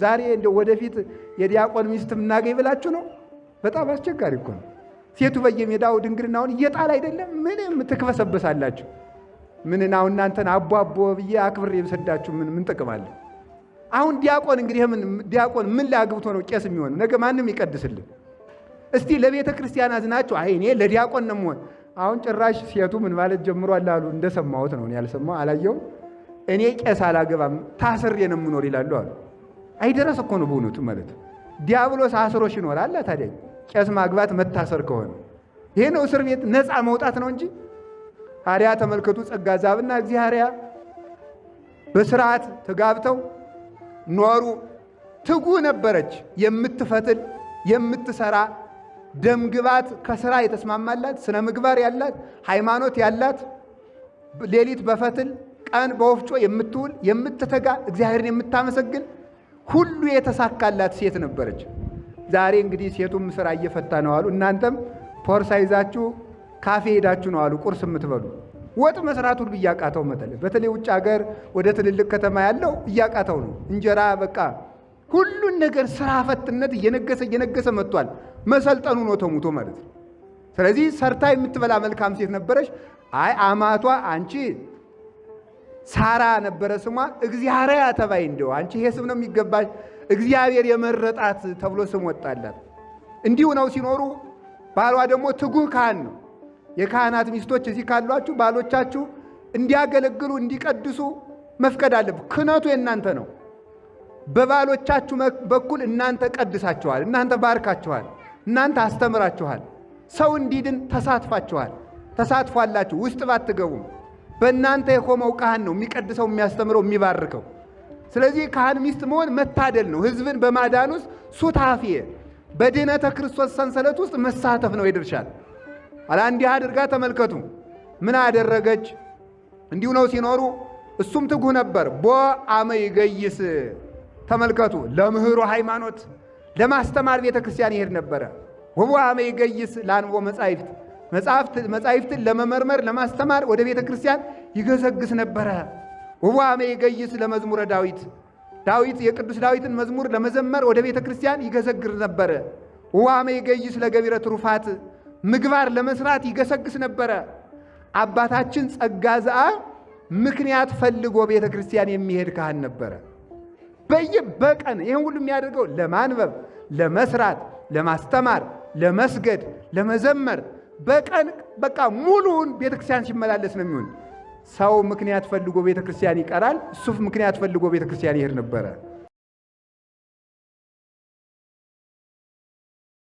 ዛሬ እንደው ወደፊት የዲያቆን ሚስት እናገኝ ብላችሁ ነው? በጣም አስቸጋሪ እኮ ነው። ሴቱ በየሜዳው ድንግልናውን እየጣል አይደለም ምንም ትክፈሰበሳላችሁ። ምንናው እናንተን አቧቦ ብዬ አክብሬ የሰዳችሁ ምን ጥቅም አለ? አሁን ዲያቆን እንግዲህ ዲያቆን ምን ላግብቶ ነው ቄስ የሚሆነው? ነገ ማንም ይቀድስልን? እስቲ ለቤተ ክርስቲያን አዝናችሁ አይ እኔ ለዲያቆን ነው የምሆን። አሁን ጭራሽ ሴቱ ምን ማለት ጀምሯል አሉ። እንደሰማሁት ነው፣ እኔ ያልሰማሁ አላየሁም። እኔ ቄስ አላገባም ታስሬ ነው የምኖር ይላሉ አሉ። አይደረስ እኮ ነው በእውነቱ ማለት ዲያብሎስ አስሮሽ ይኖራል። ታዲያ ቄስ ማግባት መታሰር ከሆነ ይሄ ነው እስር ቤት ነፃ መውጣት ነው እንጂ። ታዲያ ተመልከቱ፣ ጸጋ ዛብና እግዚአብሔር በስርዓት ተጋብተው ኖሩ። ትጉ ነበረች፣ የምትፈትል የምትሰራ ደምግባት ከስራ የተስማማላት ስነ ምግባር ያላት ሃይማኖት ያላት ሌሊት በፈትል ቀን በወፍጮ የምትውል የምትተጋ እግዚአብሔርን የምታመሰግን ሁሉ የተሳካላት ሴት ነበረች። ዛሬ እንግዲህ ሴቱም ስራ እየፈታ ነው አሉ። እናንተም ፖርሳ ይዛችሁ ካፌ ሄዳችሁ ነው አሉ ቁርስ የምትበሉ። ወጥ መስራት ሁሉ እያቃተው መጠለ በተለይ ውጭ ሀገር ወደ ትልልቅ ከተማ ያለው እያቃተው ነው። እንጀራ በቃ ሁሉን ነገር ስራ ፈትነት እየነገሰ መጥቷል። መሰልጠኑ ነው ተሙቶ ማለት ነው። ስለዚህ ሰርታ የምትበላ መልካም ሴት ነበረች። አይ አማቷ አንቺ ሳራ ነበረ ስሟ። እግዚአብሔር ተባይ እንደው አንቺ ይሄ ስም ነው የሚገባሽ፣ እግዚአብሔር የመረጣት ተብሎ ስም ወጣላት። እንዲሁ ነው ሲኖሩ። ባሏ ደግሞ ትጉህ ካህን ነው። የካህናት ሚስቶች እዚህ ካሏችሁ ባሎቻችሁ እንዲያገለግሉ እንዲቀድሱ መፍቀድ አለብህ። ክህነቱ የእናንተ ነው። በባሎቻችሁ በኩል እናንተ ቀድሳችኋል፣ እናንተ ባርካችኋል፣ እናንተ አስተምራችኋል። ሰው እንዲድን ተሳትፏላችሁ። ውስጥ ባትገቡም በእናንተ የቆመው ካህን ነው የሚቀድሰው፣ የሚያስተምረው፣ የሚባርከው። ስለዚህ ካህን ሚስት መሆን መታደል ነው። ሕዝብን በማዳን ውስጥ ሱታፌ በድኅነተ ክርስቶስ ሰንሰለት ውስጥ መሳተፍ ነው ይድርሻል። አላ እንዲህ አድርጋ ተመልከቱ ምን አደረገች። እንዲሁ ነው ሲኖሩ። እሱም ትጉህ ነበር። ቦ አመ ይገይስ ተመልከቱ፣ ለምህሮ ሃይማኖት ለማስተማር ቤተ ክርስቲያን ይሄድ ነበረ። ወቦ አመ ይገይስ ለአንቦ መጻሕፍትን ለመመርመር ለማስተማር ወደ ቤተ ክርስቲያን ይገሰግስ ነበረ። ወቦ አመ ይገይስ ለመዝሙረ ዳዊት የቅዱስ ዳዊትን መዝሙር ለመዘመር ወደ ቤተ ክርስቲያን ይገሰግስ ነበረ። ወቦ አመ ይገይስ ለገቢረ ትሩፋት ምግባር ለመስራት ይገሰግስ ነበረ። አባታችን ጸጋ ዘአብ ምክንያት ፈልጎ ቤተ ክርስቲያን የሚሄድ ካህን ነበረ። በቀን ይህን ሁሉ የሚያደርገው ለማንበብ፣ ለመስራት፣ ለማስተማር፣ ለመስገድ፣ ለመዘመር በቀን በቃ ሙሉውን ቤተ ክርስቲያን ሲመላለስ ነው የሚሆን። ሰው ምክንያት ፈልጎ ቤተ ክርስቲያን ይቀራል። እሱ ምክንያት ፈልጎ ቤተ ክርስቲያን ይሄድ ነበረ።